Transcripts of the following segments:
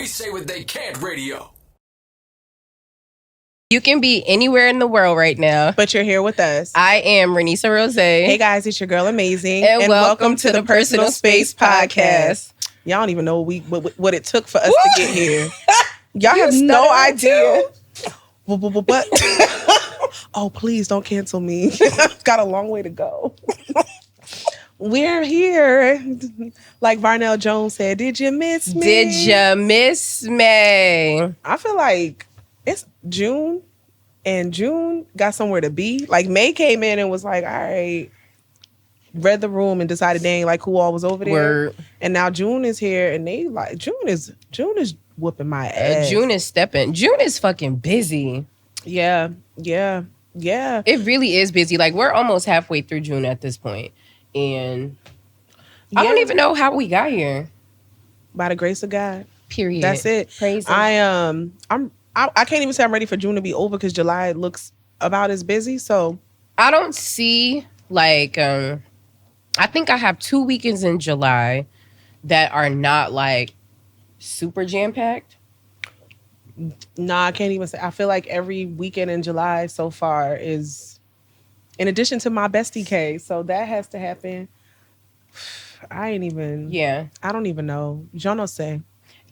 say what they can't radio. You can be anywhere in the world right now, but you're here with us. I am Renisa Rose. Hey guys, it's your girl Amazing, and welcome to the Personal Space Podcast. Y'all don't even know what it took for us to get here. Y'all have no idea. What? Oh, please don't cancel me. I've got a long way to go. We're here. Like Varnell Jones said, did you miss me? Did you miss me? I feel like it's June, and June got somewhere to be. Like May came in and was like, all right, read the room and decided they ain't like who all was over there. Word. And now June is here, and they like June is whooping my ass. June is stepping. June is fucking busy. Yeah. It really is busy. Like we're almost halfway through June at this point, and I don't even know how we got here. By the grace of God. Period. That's it. Praise I can't even say I'm ready for June to be over because July looks about as busy. So I don't see like I think I have 2 weekends in July that are not like super jam packed. Nah, I can't even say. I feel like every weekend in July so far is, in addition to my bestie K. So that has to happen. I don't even know. Jono say.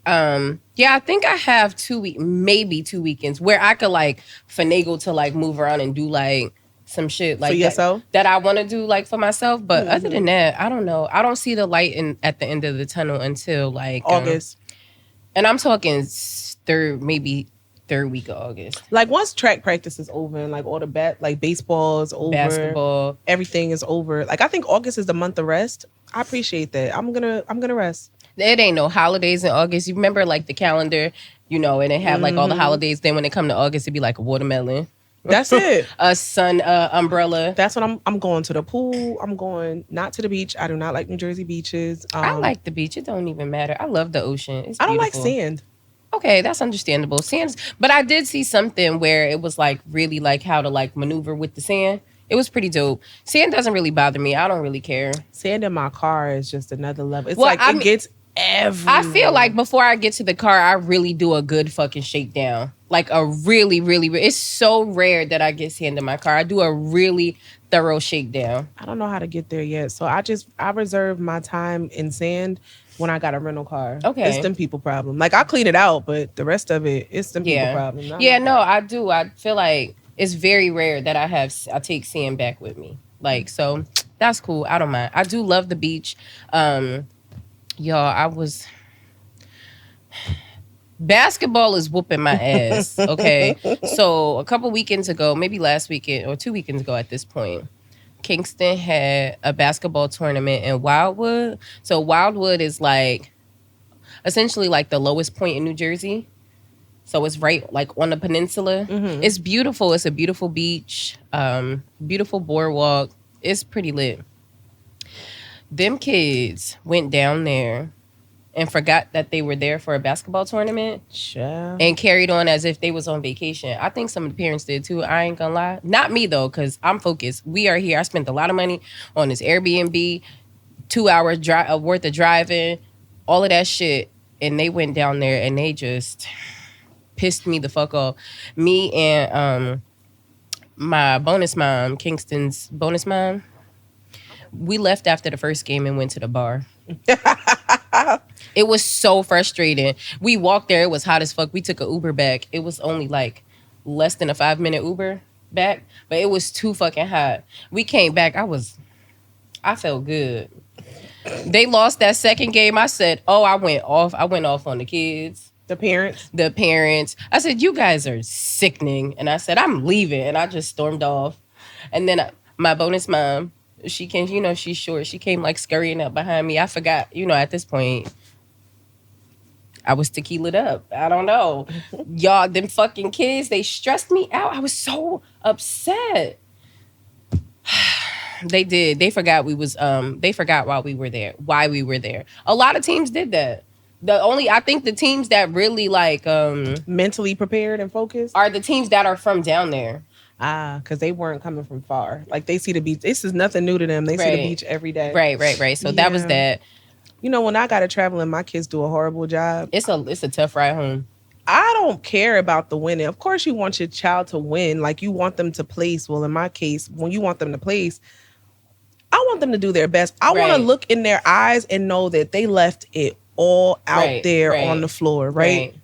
Yeah, I think I have maybe 2 weekends where I could like finagle to like move around and do like some shit like for yourself that I want to do like for myself. But other than that, I don't know. I don't see the light at the end of the tunnel until like August. And I'm talking third week of August. Like once track practice is over and like all the like baseball is over, basketball, everything is over. Like I think August is the month of rest. I appreciate that. I'm gonna rest. It ain't no holidays in August. You remember like the calendar, and it have like all the holidays. Then when it come to August, it'd be like a watermelon. That's it. A sun umbrella. That's what I'm going to the pool. I'm going not to the beach. I do not like New Jersey beaches. I like the beach. It don't even matter. I love the ocean. It's beautiful. I don't like sand. Okay, that's understandable. Sands, but I did see something where it was like really like how to like maneuver with the sand. It was pretty dope. Sand doesn't really bother me. I don't really care. Sand in my car is just another level. It's it gets everywhere. I feel like before I get to the car, I really do a good fucking shakedown. Like a really, really, it's so rare that I get sand in my car. I do a really thorough shakedown. I don't know how to get there yet. So I reserve my time in sand when I got a rental car. Okay. It's them people problem. Like I clean it out, but the rest of it, it's them people problem. I do. I feel like it's very rare that I take sand back with me. Like, so that's cool. I don't mind. I do love the beach. Basketball is whooping my ass, okay? So a couple weekends ago, maybe last weekend or 2 weekends ago at this point, Kingston had a basketball tournament in Wildwood. So Wildwood is like essentially like the lowest point in New Jersey. So it's right like on the peninsula. Mm-hmm. It's beautiful. It's a beautiful beach, beautiful boardwalk. It's pretty lit. Them kids went down there and forgot that they were there for a basketball tournament and carried on as if they was on vacation. I think some of the parents did too. I ain't gonna lie. Not me though, because I'm focused. We are here. I spent a lot of money on this Airbnb, 2 hours worth of driving, all of that shit. And they went down there and they just pissed me the fuck off. Me and my bonus mom, Kingston's bonus mom, we left after the first game and went to the bar. It was so frustrating. We walked there. It was hot as fuck. We took an Uber back. It was only like less than a 5-minute Uber back, but it was too fucking hot. We came back. I felt good. They lost that second game. I said, I went off on the kids. The parents. I said, you guys are sickening. And I said, I'm leaving. And I just stormed off. And then my bonus mom, she came, she's short. She came like scurrying up behind me. I forgot, at this point, I was tequilaed up. I don't know. Y'all, them fucking kids, they stressed me out. I was so upset. They did. They forgot they forgot why we were there. A lot of teams did that. I think the teams that really like mentally prepared and focused are the teams that are from down there. Because they weren't coming from far. Like they see the beach. This is nothing new to them. They see the beach every day. Right. So that was that. when I gotta travel and my kids do a horrible job, It's a tough ride home. I don't care about the winning. Of course, you want your child to win. Like, you want them to place. Well, in my case, when you want them to place, I want them to do their best. I want to look in their eyes and know that they left it all out there on the floor, right?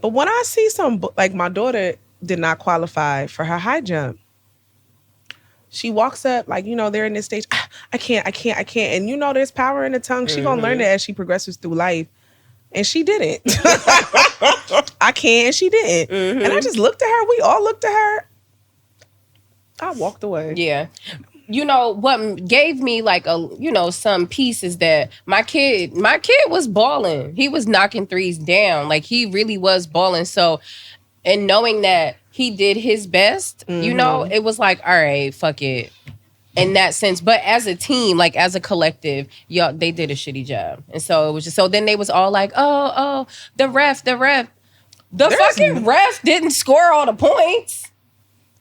But when I see like my daughter did not qualify for her high jump. She walks up, like, they're in this stage. I can't. And there's power in the tongue. She gonna learn that as she progresses through life. And she didn't. I can't, and she didn't. And I just looked at her. We all looked at her. I walked away. Yeah. What gave me like some peace is that my kid was balling. He was knocking threes down. Like, he really was balling. So, and knowing that he did his best, it was like, all right, fuck it. In that sense, but as a team, like as a collective, they did a shitty job. And so it was just, so then they was all like, oh, the ref. The fucking ref didn't score all the points.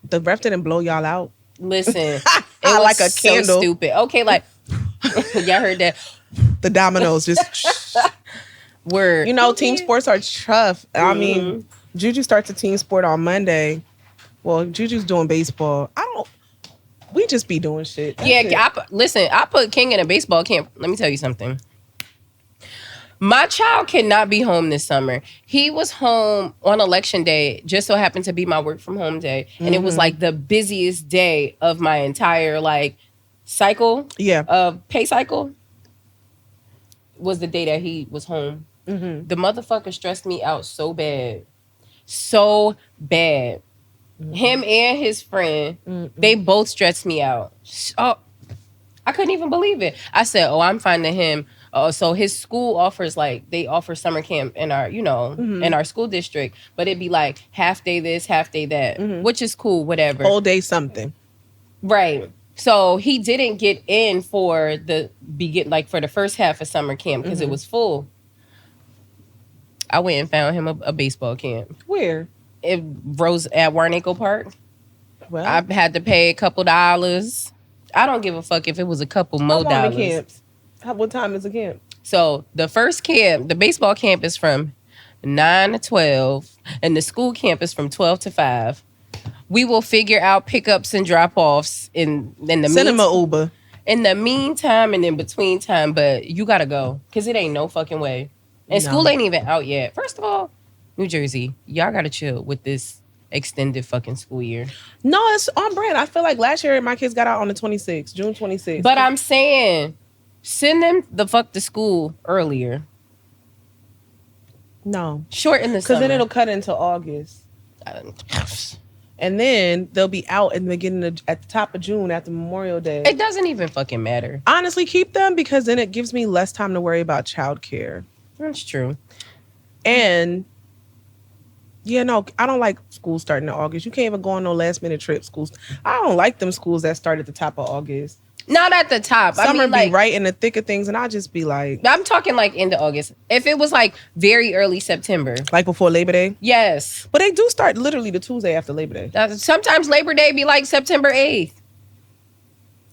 The ref didn't blow y'all out. Listen, it was like a so candle. Stupid. Okay, like, y'all heard that. The dominoes just. Word. Team sports are tough. I mean, Juju starts a team sport on Monday. Well, Juju's doing baseball. We just be doing shit. That's listen, I put King in a baseball camp. Let me tell you something. My child cannot be home this summer. He was home on election day, just so happened to be my work from home day. And it was like the busiest day of my entire cycle. Yeah. Pay cycle was the day that he was home. The motherfucker stressed me out so bad. So bad. Him and his friend, they both stressed me out. Oh, I couldn't even believe it. I said, I'm finding him. So his school offers, they offer summer camp in our, in our school district, but it'd be like half day this, half day that, which is cool, whatever. Whole day something. Right. So he didn't get in for for the first half of summer camp because it was full. I went and found him a baseball camp. Where? It rose at Warnaco Park. Well, I had to pay a couple dollars. I don't give a fuck if it was a couple more dollars. Camps? What time is the camp? So the first camp, the baseball camp is from 9 to 12, and the school camp is from 12 to 5. We will figure out pickups and drop-offs in the cinema Uber. In the meantime and in between time, but you gotta go because it ain't no fucking way. And school ain't even out yet. First of all, New Jersey, y'all gotta chill with this extended fucking school year. No, it's on brand. I feel like last year my kids got out on the 26th, June 26th. But I'm saying, send them the fuck to school earlier. No. Shorten the summer. Because then it'll cut into August. And then they'll be out in the beginning at the top of June after Memorial Day. It doesn't even fucking matter. Honestly, keep them because then it gives me less time to worry about childcare. That's true. And I don't like school starting in August. You can't even go on no last minute trip schools. I don't like them schools that start at the top of August. Not at the top. Summer be right in the thick of things, and I just be like, I'm talking end of August. If it was very early September, like before Labor Day. Yes, but they do start literally the Tuesday after Labor Day. Sometimes Labor Day be September 8th.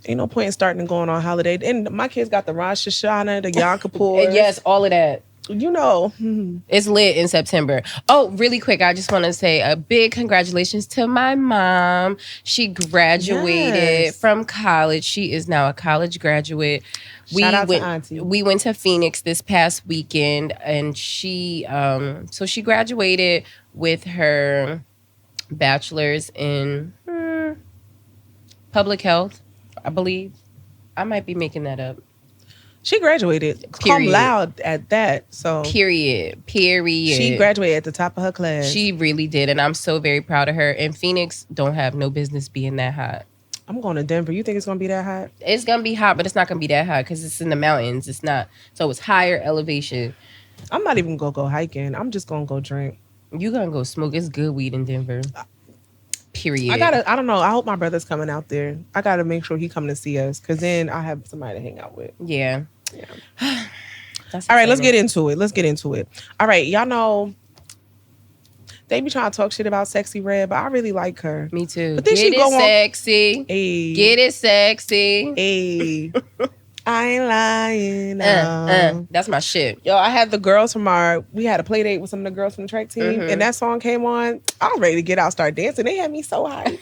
Ain't no point in starting and going on holiday. And my kids got the Rosh Hashanah, the Yom Kippur. Yes, all of that. It's lit in September. Oh, really quick, I just want to say a big congratulations to my mom. She graduated from college. She is now a college graduate. Shout out to Auntie. We went to Phoenix this past weekend, and she graduated with her bachelor's in public health, I believe. I might be making that up. She graduated cum laude at that. So Period. She graduated at the top of her class. She really did, and I'm so very proud of her. And Phoenix don't have no business being that hot. I'm going to Denver. You think it's going to be that hot? It's going to be hot, but it's not going to be that hot because it's in the mountains. It's not. So it's higher elevation. I'm not even going to go hiking. I'm just going to go drink. You going to go smoke. It's good weed in Denver. Period. I don't know. I hope my brother's coming out there. I got to make sure he coming to see us because then I have somebody to hang out with. Yeah. All right, let's get into it. All right, y'all know they be trying to talk shit about Sexy Red, but I really like her. Me too. But then Get it sexy. Hey. Get it sexy. Hey. I ain't lying. No. That's my shit. Yo, I had the girls from we had a play date with some of the girls from the track team, and that song came on. I was ready to get out, start dancing. They had me so hyped.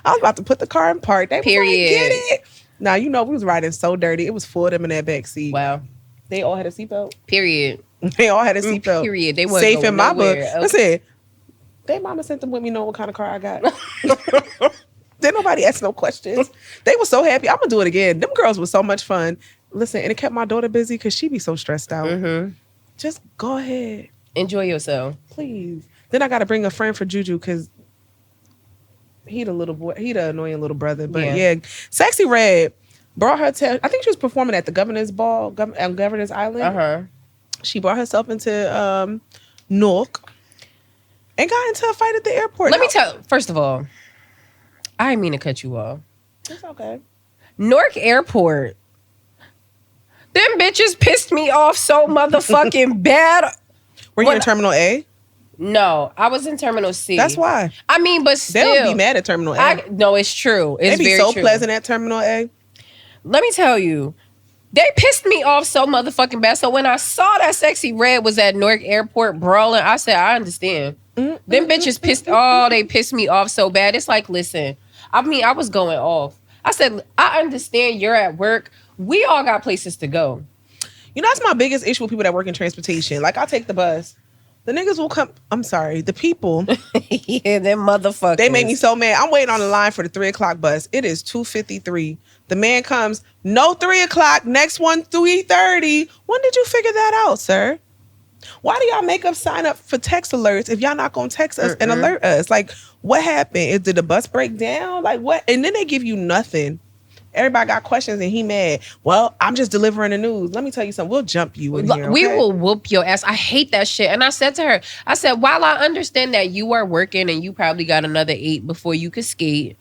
I was about to put the car in park. They was like, get it. Now, you know, we was riding so dirty. It was 4 of them in that back seat. Wow. They all had a seatbelt. Period. They all had a seatbelt. Period. They weren't safe going in my book. nowhere. Listen, their mama sent them with me knowing what kind of car I got. Didn't nobody ask no questions. They were so happy. I'm gonna do it again. Them girls were so much fun. Listen, and it kept my daughter busy because she be so stressed out. Just go ahead. Enjoy yourself. Please. Then I gotta bring a friend for Juju because he the little boy. He the annoying little brother. But yeah, Sexy Red brought her to, I think she was performing at the Governor's Ball on Governor's Island. She brought herself into Newark and got into a fight at the airport. Let me tell, first of all, I didn't mean to cut you off. It's okay. Newark Airport. Them bitches pissed me off so motherfucking bad. Were you in Terminal A? No, I was in Terminal C. That's why. I mean, but still. They don't be mad at Terminal A. No, it's true. It's they be very so true. pleasant at Terminal A. Let me tell you, they pissed me off so motherfucking bad. So when I saw that Sexy Red was at Newark Airport brawling, I said, I understand. Them bitches they pissed me off so bad. It's like, listen, I mean, I was going off. I said, I understand you're at work. We all got places to go. You know, that's my biggest issue with people that work in transportation. Like, I'll take the bus. The niggas will come. I'm sorry. The people. Yeah, them motherfuckers. They make me so mad. I'm waiting on the line for the 3 o'clock bus. It is 2:53. The man comes, no 3 o'clock. Next one, 3:30. When did you figure that out, sir? Why do y'all make us sign up for text alerts if y'all not going to text us and alert us? Like, what happened? Did the bus break down? Like, what? And then they give you nothing. Everybody got questions and he mad. Well, I'm just delivering the news. Let me tell you something. We'll jump you in here, okay? We will whoop your ass. I hate that shit. And I said to her, I said, while I understand that you are working and you probably got another 8 before you could skate,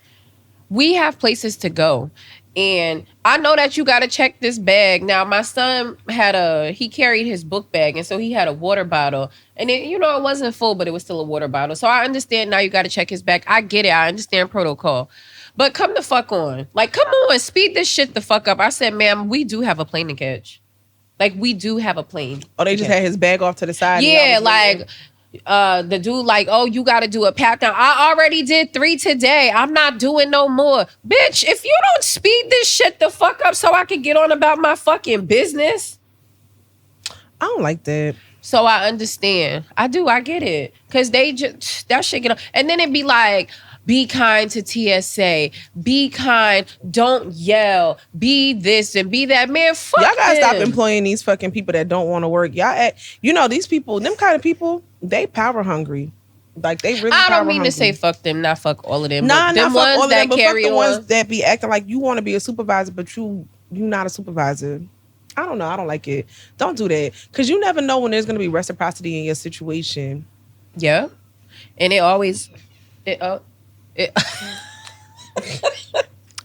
we have places to go. And I know that you got to check this bag. Now, my son he carried his book bag. And so he had a water bottle. And it wasn't full, but it was still a water bottle. So I understand now you got to check his bag. I get it. I understand protocol. But come the fuck on. Like, come on, speed this shit the fuck up. I said, ma'am, we do have a plane to catch. Like, we do have a plane. Oh, they just had his bag off to the side? Yeah, like, the dude like, oh, you got to do a pat down. I already did 3 today. I'm not doing no more. Bitch, if you don't speed this shit the fuck up so I can get on about my fucking business. I don't like that. So I understand. I do. I get it. Because they just, that shit get on. And then it'd be like, be kind to TSA. Be kind. Don't yell. Be this and be that. Man, fuck y'all gotta them. stop employing these fucking people that don't want to work. These people, them kind of people, they power hungry. Like, they really I power don't mean hungry. to say fuck them, not fuck all of them. Nah, but not them fuck ones all of that them, but carry fuck the on. ones that be acting like you want to be a supervisor, but you not a supervisor. I don't know. I don't like it. Don't do that. Because you never know when there's going to be reciprocity in your situation. Yeah. And it always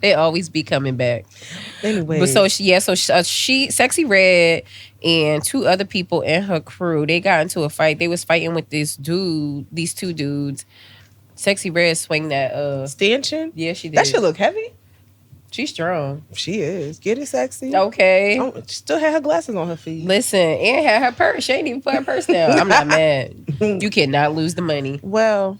always be coming back. Anyway. But she Sexy Red and 2 other people in her crew, they got into a fight. They was fighting with these 2 dudes. Sexy Red swing that stanchion? Yeah, she did. That shit look heavy. She's strong. She is. Get it, Sexy. Okay. She still had her glasses on her feet. Listen, and had her purse. She ain't even put her purse down. I'm not mad. You cannot lose the money. Well,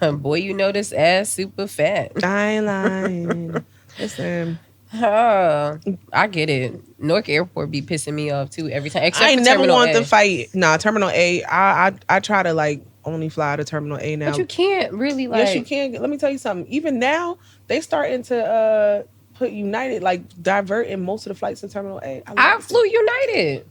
boy, you know this ass super fat. I ain't lying. Listen. I get it. Newark Airport be pissing me off too every time. Except I for never Terminal want A. to fight. Nah, Terminal A. I try to like only fly to Terminal A now. But you can't really like. Yes, you can. Let me tell you something. Even now, they starting to put United, like diverting most of the flights to Terminal A. I flew United.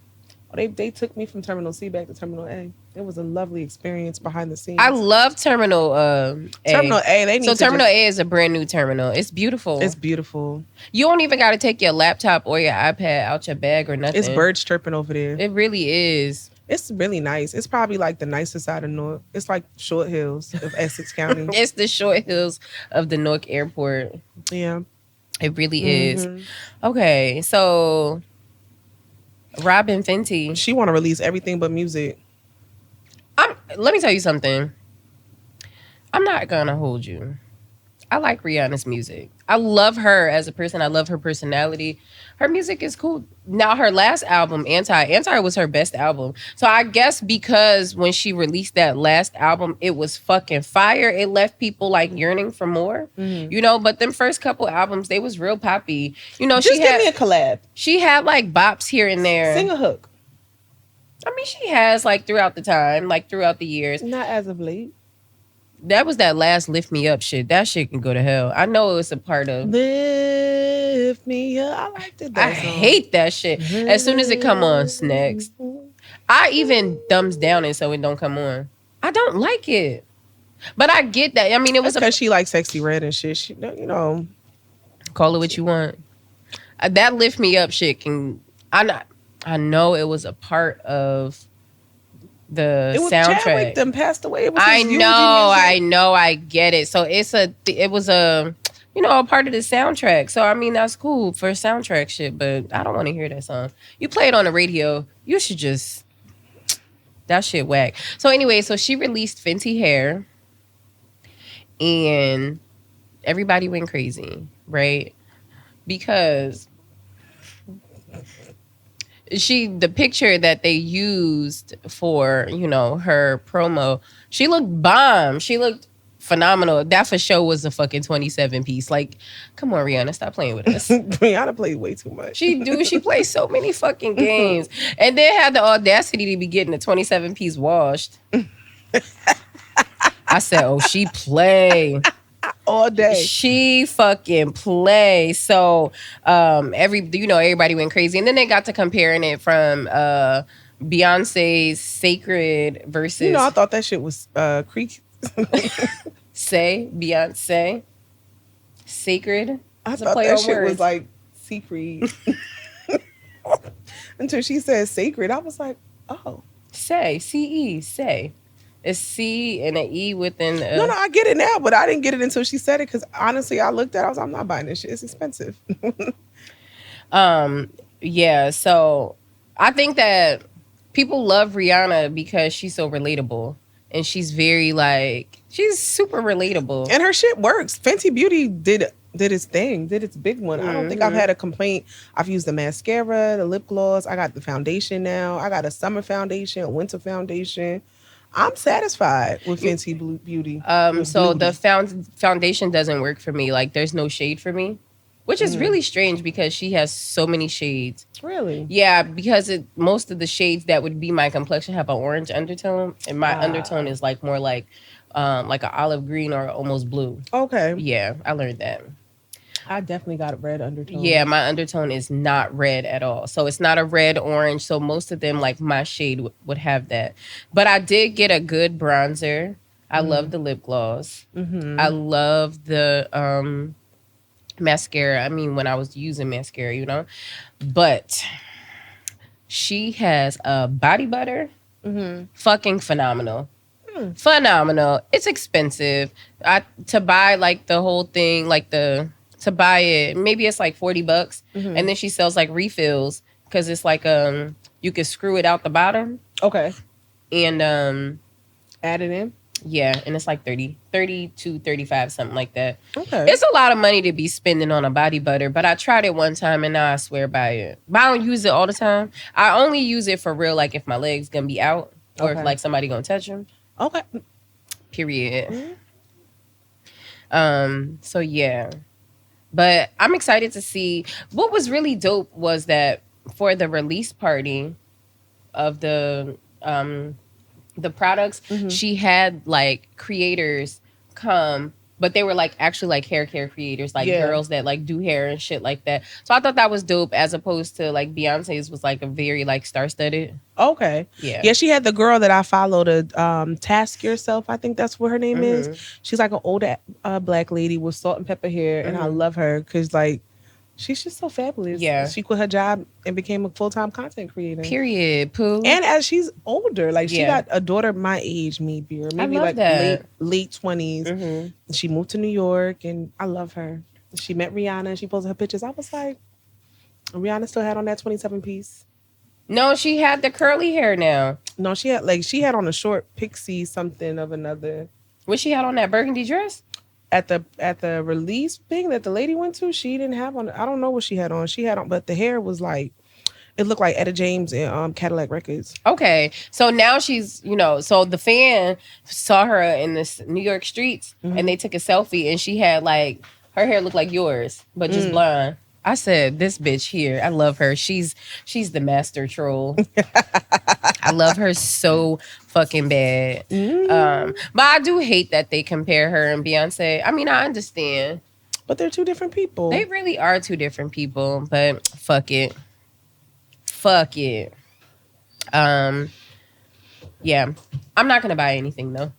They took me from Terminal C back to Terminal A. It was a lovely experience behind the scenes. I love Terminal A. Terminal A. They need so Terminal A is a brand new terminal. It's beautiful. It's beautiful. You don't even got to take your laptop or your iPad out your bag or nothing. It's birds chirping over there. It really is. It's really nice. It's probably like the nicest side of Newark. It's like Short Hills of Essex County. It's the Short Hills of the Newark Airport. Yeah. It really is. Okay, so Robin Fenty. She want to release everything but music. Let me tell you something. I'm not gonna hold you. I like Rihanna's music. I love her as a person. I love her personality. Her music is cool. Now her last album, Anti was her best album. So I guess because when she released that last album, it was fucking fire. It left people like yearning for more. You know, but them first couple albums, they was real poppy. You know, Just give me a collab. She had like bops here and there. Sing a hook. I mean, she has like throughout the time, like throughout the years. Not as of late. That was that last Lift Me Up shit. That shit can go to hell. I know it was a part of Lift Me Up. I liked it. I hate that shit. As soon as it come on, next. I even thumbs down it so it don't come on. I don't like it. But I get that. I mean, it was because she likes Sexy Red and shit. She, you know. Call it what you want. That Lift Me Up shit can... I know it was a part of the soundtrack. Chadwick them passed away. It was I know, I get it. So it was a a part of the soundtrack. So I mean that's cool for soundtrack shit, but I don't want to hear that song. You play it on the radio, you should just that shit whack. So anyway, so she released Fenty Hair, and everybody went crazy, right? Because the picture that they used for, her promo, she looked bomb. She looked phenomenal. That for sure was a fucking 27 piece. Like, come on, Rihanna, stop playing with us. Rihanna plays way too much. She plays so many fucking games. And then had the audacity to be getting a 27 piece washed. I said, oh, she play. All day. She fucking play. So everybody went crazy. And then they got to comparing it from Beyonce's Sacred versus I thought that shit was creepy. Beyonce Sacred. I thought that shit was like secret. Until she said sacred, I was like, oh. Say. It's C and an E within. No, I get it now, but I didn't get it until she said it because honestly, I looked at it, I was like, I'm not buying this shit. It's expensive. Yeah, so I think that people love Rihanna because she's so relatable. And she's very she's super relatable. And her shit works. Fenty Beauty did its thing, did its big one. I don't think I've had a complaint. I've used the mascara, the lip gloss. I got the foundation now. I got a summer foundation, a winter foundation. I'm satisfied with Fenty Beauty. So the foundation doesn't work for me. Like, there's no shade for me, which is really strange because she has so many shades. Really? Yeah, because most of the shades that would be my complexion have an orange undertone, and my undertone is more like an olive green or almost blue. Okay. Yeah, I learned that. I definitely got a red undertone. Yeah, my undertone is not red at all. So it's not a red orange. So most of them, my shade would have that. But I did get a good bronzer. I love the lip gloss. Mm-hmm. I love the mascara. I mean, when I was using mascara, But she has a body butter. Mm-hmm. Fucking phenomenal. Phenomenal. It's expensive. To buy the whole thing, to buy it, maybe it's $40, and then she sells refills because it's you can screw it out the bottom. Okay. And add it in. Yeah, and it's 30 to 35, something like that. Okay. It's a lot of money to be spending on a body butter, but I tried it one time and now I swear by it. But I don't use it all the time. I only use it for real, if my leg's gonna be out or if somebody gonna touch them. Okay. Period. So yeah. But I'm excited to see. What was really dope was that for the release party of the products, she had creators come, but they were actually hair care creators, girls that do hair and shit like that. So I thought that was dope as opposed to Beyonce's was a very star-studded. Okay. Yeah, she had the girl that I followed, Task Yourself, I think that's what her name is. She's an older black lady with salt and pepper hair, and I love her because she's just so fabulous. Yeah. She quit her job and became a full-time content creator. Period. Pooh. And as she's older, she got a daughter my age, maybe late 20s. She moved to New York, and I love her. She met Rihanna, and she posted her pictures. I was like, Rihanna still had on that 27 piece. No, she had the curly hair now. No, she had on a short pixie something of another. What she had on that burgundy dress? at the release thing that the lady went to, she didn't have on. I don't know what she had on. She had on, but the hair was like, it looked like Etta James and Cadillac Records. Okay, so now she's, so the fan saw her in this New York streets, and they took a selfie, and she had like her hair looked like yours, but just blonde. I said, this bitch here, I love her. She's the master troll. I love her so fucking bad. But I do hate that they compare her and Beyonce. I mean, I understand. But they're two different people. They really are two different people, but fuck it. Fuck it. Yeah. I'm not gonna buy anything though.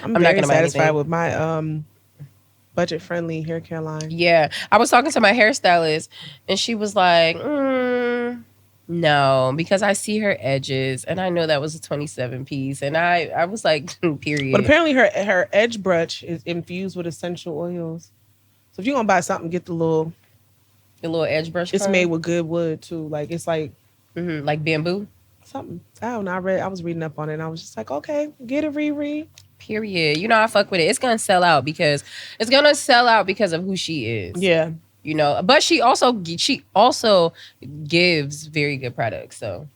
I'm very satisfied with my budget friendly hair care line. Yeah. I was talking to my hairstylist and she was like, no, because I see her edges and I know that was a 27 piece. And I was like, period. But apparently her edge brush is infused with essential oils. So if you're gonna buy something, get the little edge brush. It's made with good wood too. Like it's like like bamboo. Something. I don't know. I was reading up on it and I was just like, okay, get it, Riri. Period. I fuck with it. It's gonna sell out because of who she is. Yeah. But she also gives very good products. So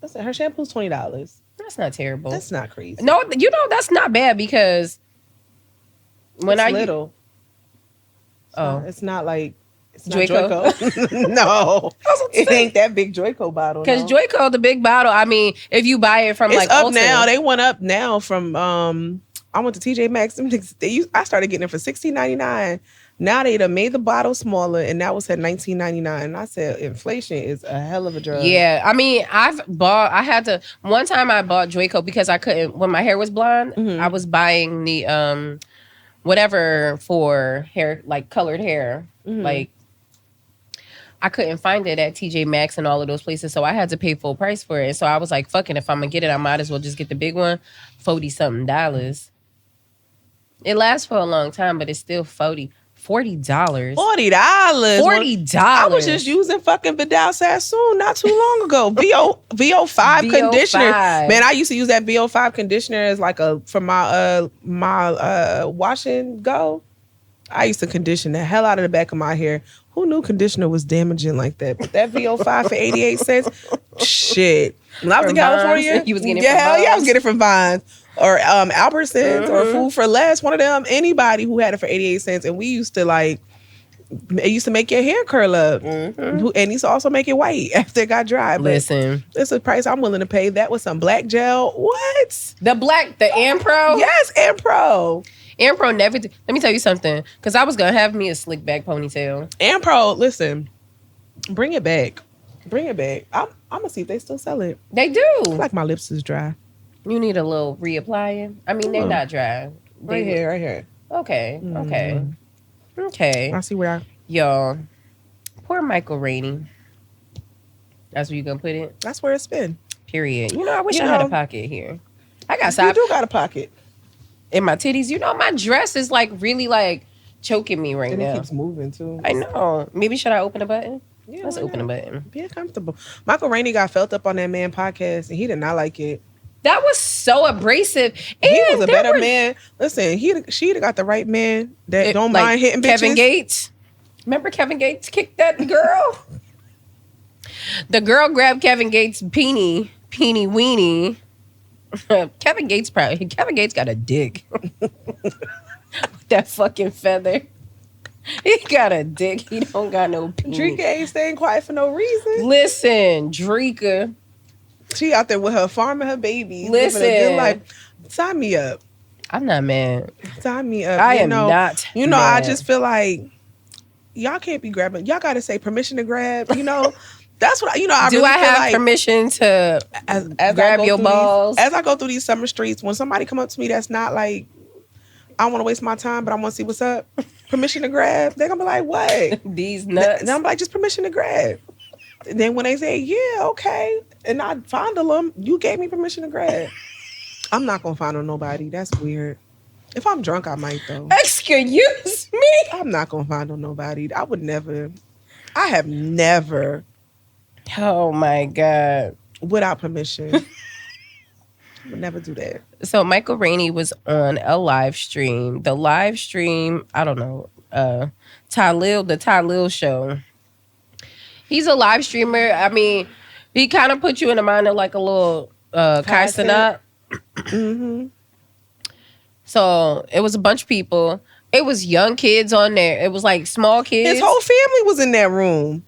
listen, her shampoo's $20. That's not terrible. That's not crazy. No, that's not bad because when it's little. It's not like it's not Joyco. No, it ain't that big Joyco bottle. Because Joyco, the big bottle. I mean, if you buy it from it's like up Ulta, now. They went up now from I went to TJ Maxx. I started getting it for $16.99. Now they done made the bottle smaller, and that was at $19.99. And I said, inflation is a hell of a drug. Yeah, I mean, one time I bought Joyco because I couldn't, when my hair was blonde, I was buying the whatever for hair, like colored hair. Like, I couldn't find it at TJ Maxx and all of those places, so I had to pay full price for it. And so I was like, fucking, if I'm gonna get it, I might as well just get the big one, $40-something. It lasts for a long time, but it's still $40. $40. I was just using fucking Vidal Sassoon not too long ago. VO5 conditioner. Man, I used to use that VO5 conditioner as like for my wash and go. I used to condition the hell out of the back of my hair. Who knew conditioner was damaging like that? But that VO5 for 88 cents, shit. When I was in California, you was getting it from Vines? I was getting it from Vines. Or Albertsons or Food for Less, one of them, anybody who had it for 88 cents. And we used to it used to make your hair curl up. And it used to also make it white after it got dry. But listen, it's a price I'm willing to pay. That was some black gel. What? The Ampro? Yes, Ampro. Ampro never did. Let me tell you something. Because I was going to have me a slick back ponytail. Ampro, listen, bring it back. Bring it back. I'm going to see if they still sell it. They do. I feel like my lips is dry. You need a little reapplying. I mean, they're not dry. Right here. Okay. Okay. I see where Y'all, poor Michael Rainey. That's where you gonna put it? That's where it's been. Period. I wish I had a pocket here. I got You do got a pocket. In my titties. My dress is like really like choking me right now. And it keeps moving too. I know. Maybe should I open a button? Yeah, let's open a button. Be comfortable. Michael Rainey got felt up on that man podcast and he did not like it. That was so abrasive. And he was a better man. Listen, she'd have got the right man that don't mind hitting bitches. Kevin Gates. Remember Kevin Gates kicked that girl? The girl grabbed Kevin Gates' peenie weenie. Kevin Gates got a dick. That fucking feather. He got a dick. He don't got no peenie. Drika ain't staying quiet for no reason. Listen, Drika. She out there with her farm and her babies. Listen. Living a good life. Sign me up. I'm not mad. Sign me up. I am not mad. I just feel like y'all can't be grabbing. Y'all got to say permission to grab. That's what I Do really I feel have like permission to as grab your balls? As I go through these summer streets, when somebody come up to me that's not like, I don't want to waste my time, but I want to see what's up. Permission to grab. They're going to be like, what? These nuts. And I'm like, just permission to grab. And then when they say, yeah, okay, and I fondle them, you gave me permission to grab. I'm not going to fondle nobody. That's weird. If I'm drunk, I might, though. Excuse me? I'm not going to fondle nobody. I have never. Oh, my God. Without permission. I would never do that. So Michael Rainey was on a live stream. The live stream, I don't know, the Tylil show. He's a live streamer. I mean, he kind of put you in the mind of like a little Kai Cenat. Mm-hmm. So it was a bunch of people. It was young kids on there. It was like small kids. His whole family was in that room.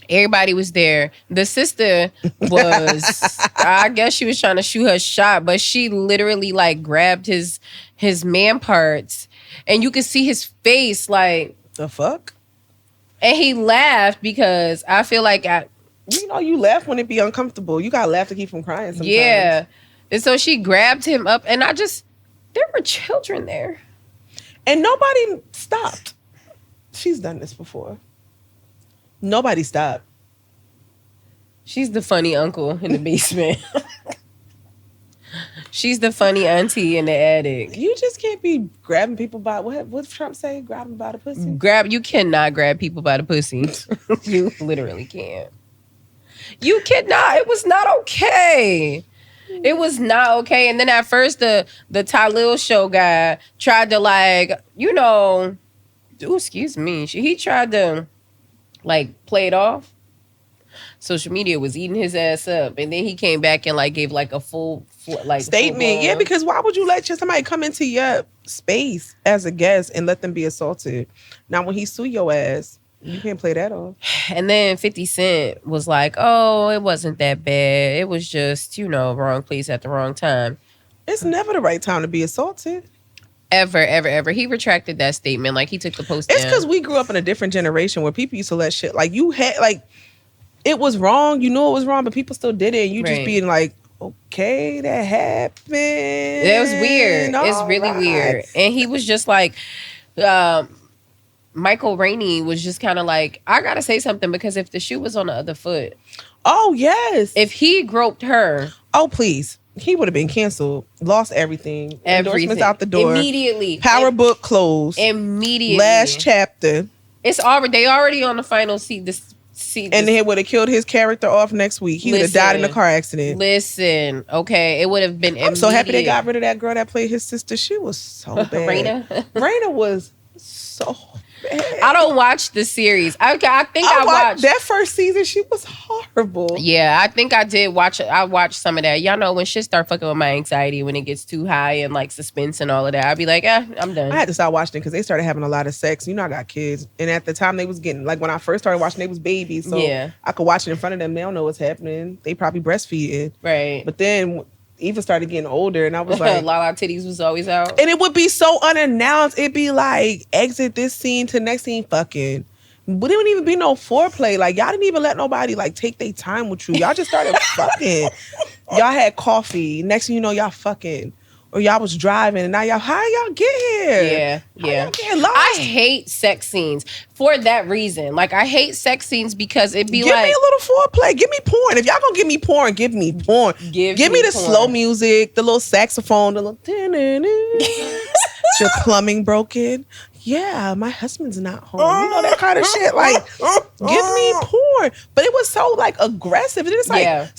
Everybody was there. The sister was, I guess she was trying to shoot her shot, but she literally like grabbed his man parts, and you could see his face like, the fuck? And he laughed because I feel like you laugh when it be uncomfortable. You gotta laugh to keep from crying sometimes. Yeah. And so she grabbed him up, and there were children there. And nobody stopped. She's done this before. Nobody stopped. She's the funny uncle in the basement. She's the funny auntie in the attic. You just can't be grabbing people by what Trump say? Grab them by the pussy? You cannot grab people by the pussy. You literally can't. You cannot. It was not okay. It was not okay. And then at first the Tylil show guy tried to excuse me. He tried to play it off. Social media was eating his ass up, and then he came back and gave a full statement. Yeah, because why would you let somebody come into your space as a guest and let them be assaulted? Now when he sue your ass, you can't play that off. And then 50 Cent was like, "Oh, it wasn't that bad. It was just wrong place at the wrong time." It's never the right time to be assaulted. Ever. He retracted that statement. He took the post down. It's because we grew up in a different generation where people used to let shit it was wrong. You knew it was wrong, but people still did it. And you just being like, okay, that happened. It was weird. It's really weird. And he was just like, Michael Rainey was just kind of like, I gotta say something because if the shoe was on the other foot. Oh, yes. If he groped her. Oh, please. He would have been canceled. Lost everything. Endorsements out the door. Immediately. Power book closed. Immediately. Last chapter. They already on the final seat. And they would have killed his character off next week. He would have died in a car accident. Listen, okay, it would have been. I'm so happy they got rid of that girl that played his sister. She was so bad. Raina was so bad. I don't watch the series. I think I watched that first season. She was horrible. Yeah, I think I did watch it. I watched some of that. Y'all know when shit start fucking with my anxiety when it gets too high and suspense and all of that, I'd be like, I'm done. I had to stop watching it because they started having a lot of sex. I got kids, and at the time they was getting when I first started watching, they was babies, so yeah. I could watch it in front of them. They don't know what's happening. They probably breastfeeding, right? But then Eva started getting older, and I was like, Lala titties was always out, and it would be so unannounced. It'd be like exit this scene to next scene, fucking. But it wouldn't even be no foreplay. Y'all didn't even let nobody take their time with you. Y'all just started fucking. Y'all had coffee. Next thing you know, y'all fucking. Or y'all was driving, and now how y'all get here? Yeah. Y'all get lost? I hate sex scenes for that reason. I hate sex scenes because it'd be give me a little foreplay. Give me porn. If y'all gonna give me porn, give me porn. Give me the slow music, the little saxophone, the little. Is your plumbing broken? Yeah, my husband's not home. That kind of shit. Give me porn. But it was so aggressive. It's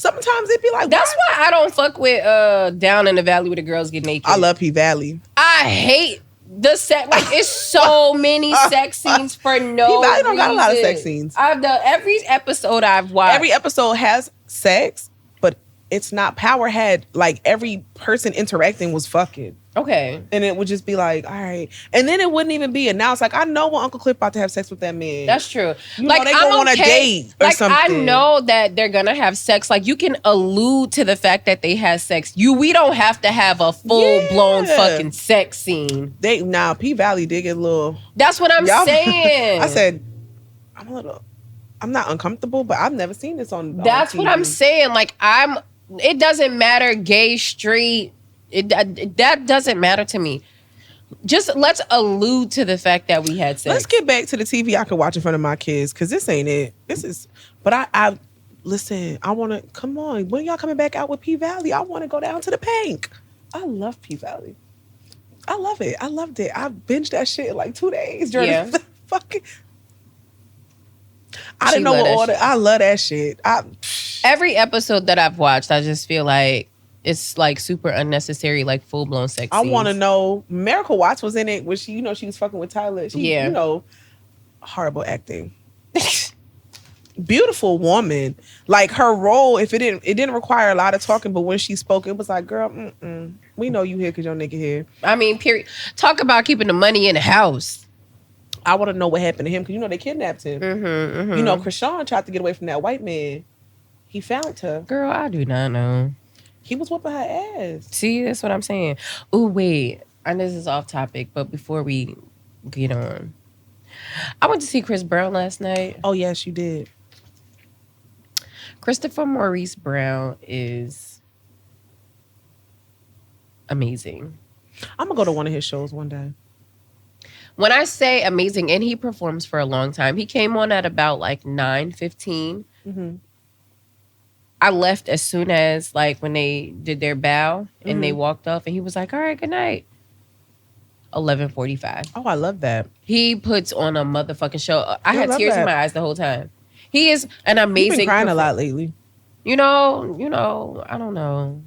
sometimes it'd be that's why I don't fuck with Down in the Valley where the girls get naked. I love P Valley. I hate the sex. It's so many sex scenes for no P Valley don't reason. got a lot of sex scenes. Every episode I've watched. Every episode has sex, but it's not power had every person interacting was fucking. Okay. And it would just be all right. And then it wouldn't even be announced. I know when Uncle Cliff about to have sex with that man. That's true. They go on a date or something. I know that they're going to have sex. You can allude to the fact that they had sex. We don't have to have a full-blown fucking sex scene. P Valley did get a little... That's what I'm saying. I said, I'm not uncomfortable, but I've never seen this on That's TV. what I'm saying. It doesn't matter gay, straight... that doesn't matter to me. Just let's allude to the fact that we had sex. Let's get back to the TV I can watch in front of my kids, because this ain't it. This is... But I listen, I want to... Come on. When y'all coming back out with P Valley? I want to go down to the Pank. I love P Valley. I love it. I loved it. I binged that shit in 2 days during the fucking... I didn't know what order. I love that shit. Every episode that I've watched, I just feel like It's like super unnecessary, like full blown sex I scenes. want to know. Miracle Watts was in it when she, she was fucking with Tyler. She, Yeah. Horrible acting. Beautiful woman. Like her role, it didn't require a lot of talking, but when she spoke, it was like, girl, we know you here because your nigga here. I mean, period. Talk about keeping the money in the house. I want to know what happened to him because they kidnapped him. Krishan tried to get away from that white man. He found her. Girl, I do not know. He was whooping her ass. See, that's what I'm saying. Oh, wait. And this is off topic, but before we get on, I went to see Chris Brown last night. Oh, yes, you did. Christopher Maurice Brown is amazing. I'm going to go to one of his shows one day. When I say amazing, and he performs for a long time, he came on at about like 9:15. Mm-hmm. I left as soon as like when they did their bow and they walked off, and he was like, all right, good night. 11:45. Oh, I love that. He puts on a motherfucking show. I had tears that. in my eyes the whole time. He is an amazing. You've been crying a lot lately. You know, I don't know.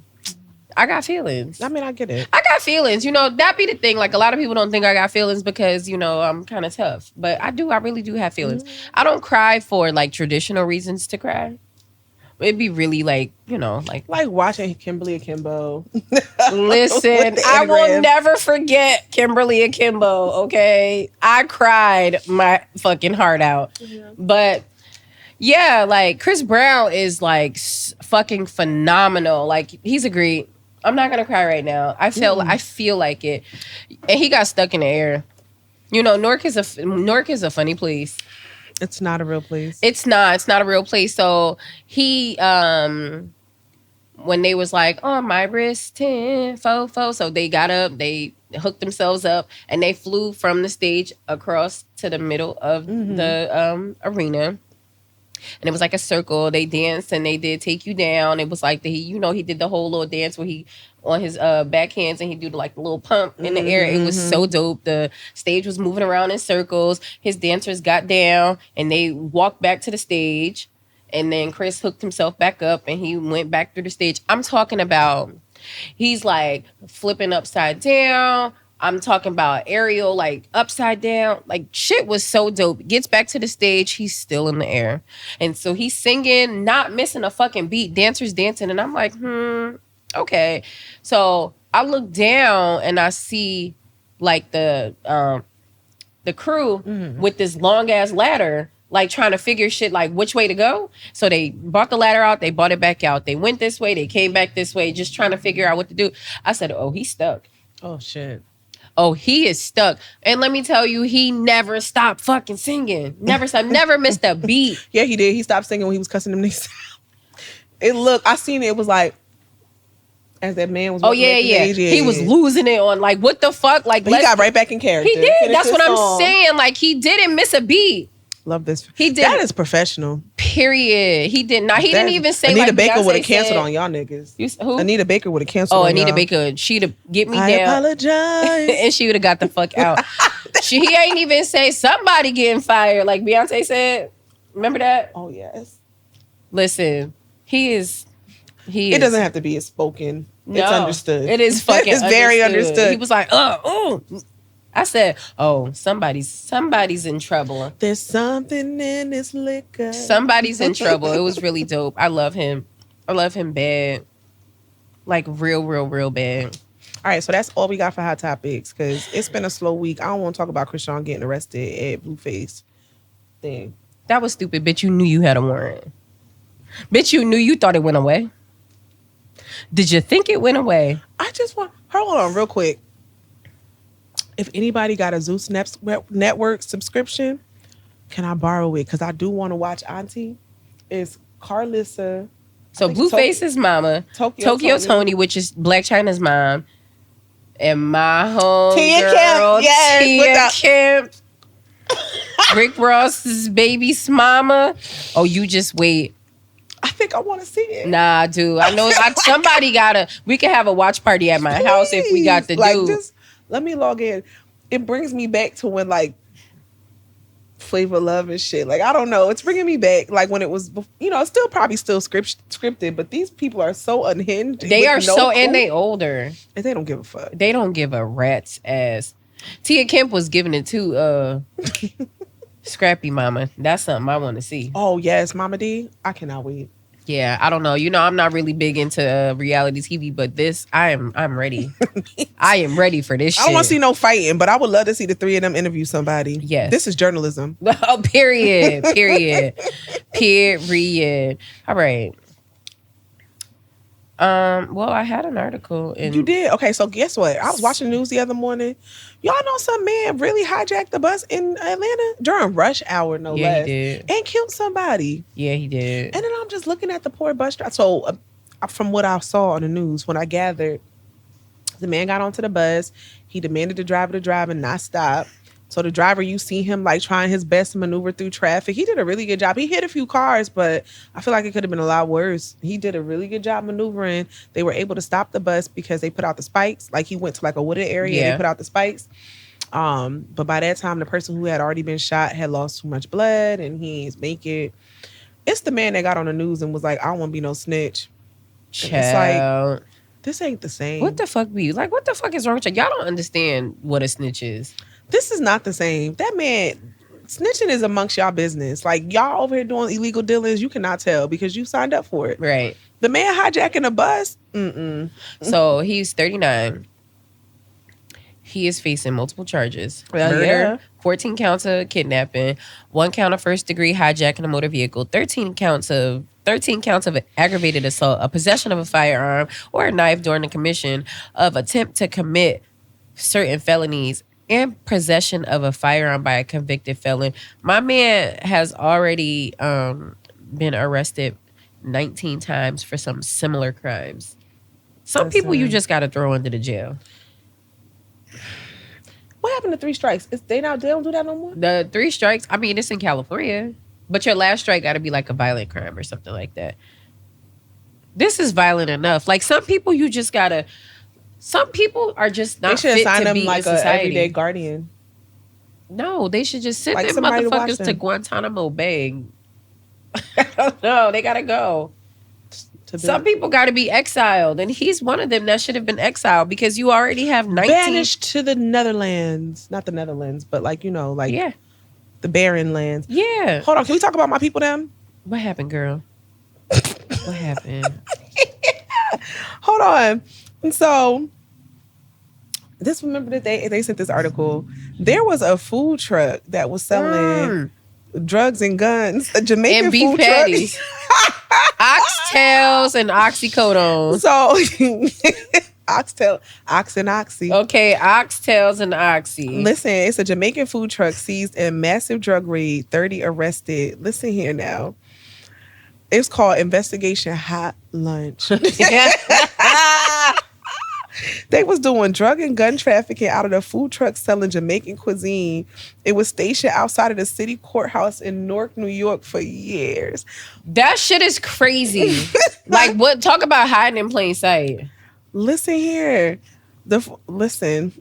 I got feelings. I mean, I get it. I got feelings. That be the thing. Like, a lot of people don't think I got feelings because, I'm kind of tough. But I do. I really do have feelings. I don't cry for, like, traditional reasons to cry. It'd be really, like, like watching Kimberly Akimbo. Listen, I will never forget Kimberly Akimbo, okay? I cried my fucking heart out. Yeah. But... yeah, like Chris Brown is like fucking phenomenal. Like he's a great. I'm not gonna cry right now. I feel like it, and he got stuck in the air. Newark is a funny place. It's not a real place. It's not a real place. So he when they was like on my wrist 10 fo, so they got up, they hooked themselves up, and they flew from the stage across to the middle of the arena. And it was like a circle. They danced and they did Take You Down. It was like he did the whole little dance where he on his backhands and he do the little pump in the air. It was so dope. The stage was moving around in circles. His dancers got down and they walked back to the stage. And then Chris hooked himself back up and he went back through the stage. I'm talking about he's like flipping upside down. I'm talking about aerial, like upside down. Like shit was so dope. Gets back to the stage, he's still in the air. And so he's singing, not missing a fucking beat, dancers dancing. And I'm like, okay. So I look down and I see like the crew with this long ass ladder, like trying to figure shit like which way to go. So they brought the ladder out, they brought it back out. They went this way, they came back this way, just trying to figure out what to do. I said, oh, he's stuck. Oh, shit. Oh, he is stuck. And let me tell you, he never stopped fucking singing. Never stopped. Never missed a beat. Yeah, he did. He stopped singing when he was cussing them niggas out. I seen it. It was like, as that man was. Oh, yeah. He was losing it on like, what the fuck? Like, but he got right back in character. He did. That's what I'm saying. Like, he didn't miss a beat. Love this. He did. That is professional. Period. He did not. He didn't even say Anita like Baker would have Beyonce canceled said, on y'all niggas. Who? Anita Baker would have canceled on Anita y'all. Baker. She'd have get me I down. apologize. And she would have got the fuck out. He ain't even say somebody getting fired like Beyonce said. Remember that? Oh, yes. Listen, It doesn't have to be a spoken. No, it's understood. It is fucking It's very understood. He was like, oh. I said, oh, somebody's in trouble. There's something in this liquor. Somebody's in trouble. It was really dope. I love him. I love him bad. Like real bad. All right, so that's all we got for Hot Topics because it's been a slow week. I don't want to talk about Krishan getting arrested at Blueface thing. That was stupid. Bitch, you knew you had a warrant. Bitch, you knew you thought it went away. Did you think it went away? I just want... Hold on real quick. If anybody got a Zeus Network subscription, can I borrow it? Because I do want to watch Auntie. It's Carlissa. So Blueface's mama, Tokyo Tony, which is Black China's mom, and my home girl, Tia Kemp, Rick Ross's baby's mama. Oh, you just wait. I think I want to see it. Nah, dude. I know we can have a watch party at my house if we got the dude. Just let me log in. It brings me back to when Flavor Love and shit. Like, I don't know. It's bringing me back. Like when it was, it's still probably scripted, but these people are so unhinged. They are and they older. And they don't give a fuck. They don't give a rat's ass. Tia Kemp was giving it to Scrappy Mama. That's something I want to see. Oh, yes. Mama D. I cannot wait. Yeah, I don't know. I'm not really big into reality TV, but I'm ready. I am ready for this shit. I don't want to see no fighting, but I would love to see the three of them interview somebody. Yes. This is journalism. Oh, period. Period. All right. Well, I had an article. You did? Okay, so guess what? I was watching the news the other morning. Y'all know some man really hijacked the bus in Atlanta during rush hour, no less. Yeah, he did. And killed somebody. Yeah, he did. And then I'm just looking at the poor bus driver. So from what I saw on the news, when I gathered, the man got onto the bus. He demanded the driver to drive and not stop. So the driver, you see him like trying his best to maneuver through traffic. He did a really good job. He hit a few cars, but I feel like it could have been a lot worse. He did a really good job maneuvering. They were able to stop the bus because they put out the spikes. Like he went to like a wooded area and they put out the spikes. But by that time, the person who had already been shot had lost too much blood and he ain't make it. It's the man that got on the news and was like, I don't want to be no snitch. It's like, this ain't the same. What the fuck be? Like, what the fuck is wrong with y'all? Y'all don't understand what a snitch is. This is not the same. That man, snitching is amongst y'all business. Like, y'all over here doing illegal dealings, you cannot tell because you signed up for it. Right. The man hijacking a bus, So he's 39. He is facing multiple charges. Well, murder, yeah. 14 counts of kidnapping, 1 count of first-degree hijacking a motor vehicle, 13 counts of aggravated assault, a possession of a firearm or a knife during the commission of attempt to commit certain felonies, and possession of a firearm by a convicted felon. My man has already been arrested 19 times for some similar crimes. Some people you just got to throw into the jail. What happened to 3 strikes? They don't do that no more? The 3 strikes, I mean, it's in California. But your last strike got to be like a violent crime or something like that. This is violent enough. Like some people you just got to... Some people are just not fit to be in society. An everyday guardian. No, they should just send like them motherfuckers to Guantanamo Bay. I don't know. They got to go. Some people got to be exiled. And he's one of them that should have been exiled because you already have 19... Banished to the Netherlands. Not the Netherlands, but like, the barren lands. Yeah. Hold on. Can we talk about my people then? What happened, girl? What happened? Hold on. And so, remember that they sent this article. There was a food truck that was selling drugs and guns. A Jamaican and beef food patties. truck. Oxtails and oxycodone. So, ox and oxy. Okay, oxtails and oxy. Listen, it's a Jamaican food truck seized in massive drug raid. 30 arrested. Listen here now. It's called Investigation Hot Lunch. They was doing drug and gun trafficking out of the food truck selling Jamaican cuisine. It was stationed outside of the city courthouse in Newark, New York for years. That shit is crazy. Like, what? Talk about hiding in plain sight. Listen here. Listen.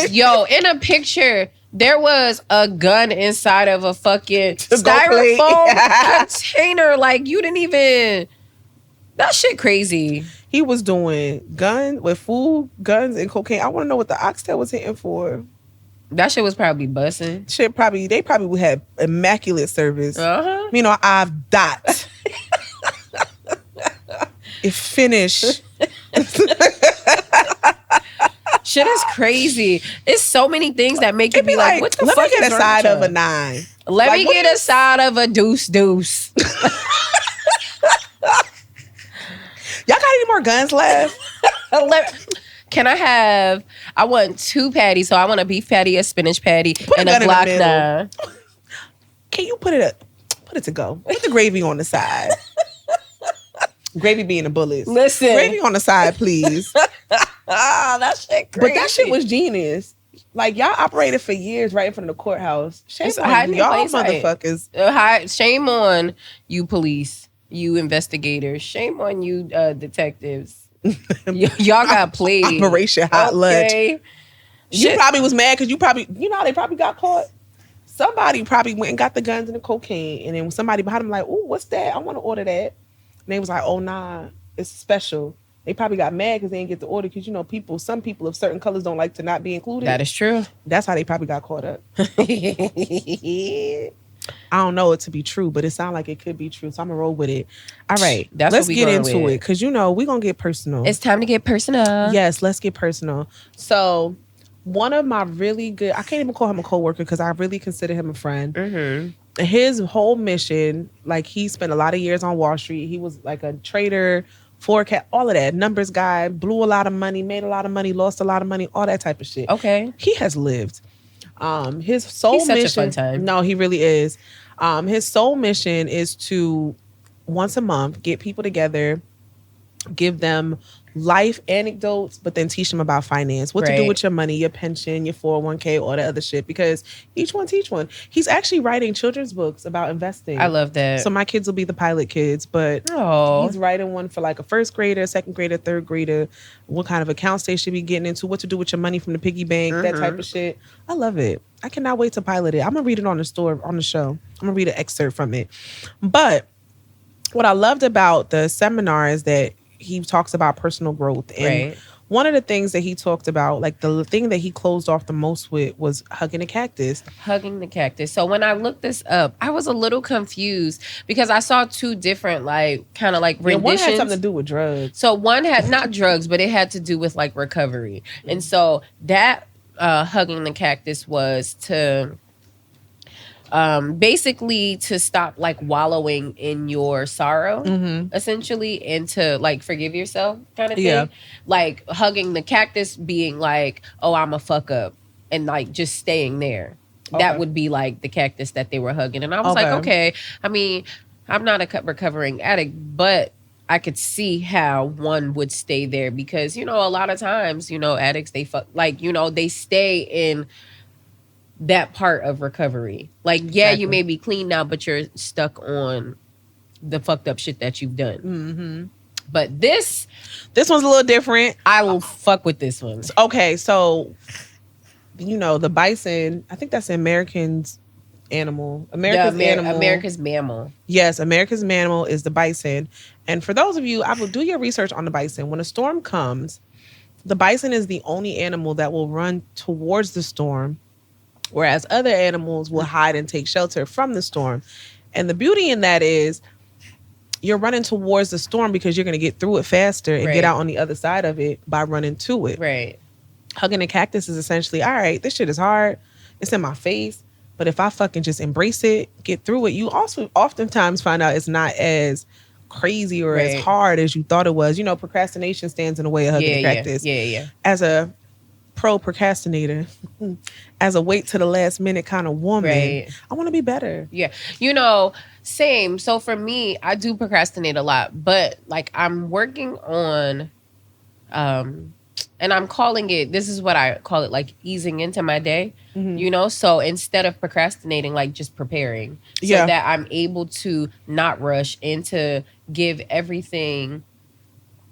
Yo, in a picture, there was a gun inside of a fucking styrofoam container. Like, you didn't even... That shit crazy. He was doing food, guns, and cocaine. I want to know what the oxtail was hitting for. That shit was probably bussing. They probably had immaculate service. Uh-huh. I've dot. It finished. Shit is crazy. It's so many things that make you be like, what the fuck let me get is a side of a 9. Let me get a side of a deuce. Y'all got any more guns left? Can I want 2 patties. So I want a beef patty, a spinach patty, and a Glock 9. Can you put it to go? Put the gravy on the side. Gravy being a bullet. Listen. Gravy on the side, please. That shit crazy. But that shit was genius. Like, y'all operated for years right in front of the courthouse. Shame on y'all motherfuckers. Shame on you police. You investigators. Shame on you detectives. Y'all got played. Operation Hot Lunch. You probably was mad because how they probably got caught? somebody probably went and got the guns and the cocaine, and then somebody behind them like, "Ooh, what's that? I want to order that." And they was like, "Oh nah, it's special." They probably got mad because they didn't get the order because, you know, some people of certain colors don't like to not be included. That is true. That's how they probably got caught up. I don't know it to be true, but it sounds like it could be true. So I'm going to roll with it. All right. Let's get into it because, you know, we're going to get personal. It's time to get personal. Yes, let's get personal. So one of my really good, I can't even call him a coworker because I really consider him a friend. Mm-hmm. His whole mission, like he spent a lot of years on Wall Street. He was like a trader, forecast, all of that, numbers guy, blew a lot of money, made a lot of money, lost a lot of money, all that type of shit. Okay. He has lived. His sole mission. He's such a fun time. No, he really is. His sole mission is to once a month get people together, give them life anecdotes, but then teach them about finance, what to do with your money, your pension, your 401k, all that other shit, because each one teach one. He's actually writing children's books about investing. I love that. So my kids will be the pilot kids, but he's writing one for like a first grader, second grader, third grader, what kind of accounts they should be getting into, what to do with your money from the piggy bank, that type of shit. I love it. I cannot wait to pilot it. I'm gonna read it on the show. I'm gonna read an excerpt from it. But what I loved about the seminar is that he talks about personal growth. And one of the things that he talked about, like the thing that he closed off the most with, was hugging the cactus. Hugging the cactus. So when I looked this up, I was a little confused because I saw two different, like, kind of like renditions. One had something to do with drugs. So one had not drugs, but it had to do with like recovery. And so that hugging the cactus was to basically to stop like wallowing in your sorrow, essentially, and to like forgive yourself kind of thing. Yeah. Like hugging the cactus being like, oh, I'm a fuck up, and like just staying there. Okay. That would be like the cactus that they were hugging. And I was like, okay, I mean, I'm not a recovering addict, but I could see how one would stay there because, you know, a lot of times, you know, addicts, they fuck, like, you know, they stay in that part of recovery. Like, yeah, you may be clean now, but you're stuck on the fucked up shit that you've done. Mm-hmm. But this one's a little different. I will fuck with this one. Okay, so, you know, the bison, I think that's American's animal. America's mammal. Yes, America's mammal is the bison. And for those of you, I will do your research on the bison. When a storm comes, the bison is the only animal that will run towards the storm, whereas other animals will hide and take shelter from the storm. And the beauty in that is you're running towards the storm because you're going to get through it faster and get out on the other side of it by running to it. Right. Hugging a cactus is essentially, all right, this shit is hard. It's in my face. But if I fucking just embrace it, get through it, you also oftentimes find out it's not as crazy or as hard as you thought it was. You know, procrastination stands in the way of hugging a cactus. Yeah. As a pro procrastinator, as a wait to the last minute kind of woman, I want to be better. Yeah. You know, same. So for me, I do procrastinate a lot, but like I'm working on, and I'm calling it, this is what I call it, like easing into my day, you know? So instead of procrastinating, like just preparing so that I'm able to not rush and to give everything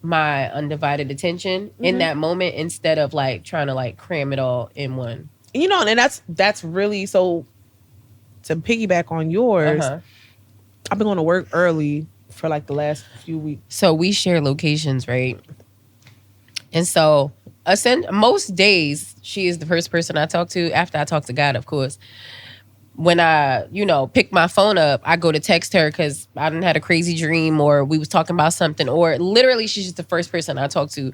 my undivided attention in that moment instead of like trying to like cram it all in one. You know, and that's really, so to piggyback on yours, I've been going to work early for like the last few weeks. So we share locations, right? And so most days she is the first person I talk to after I talk to God, of course. When I, you know, pick my phone up, I go to text her because I done had a crazy dream or we was talking about something, or literally she's just the first person I talk to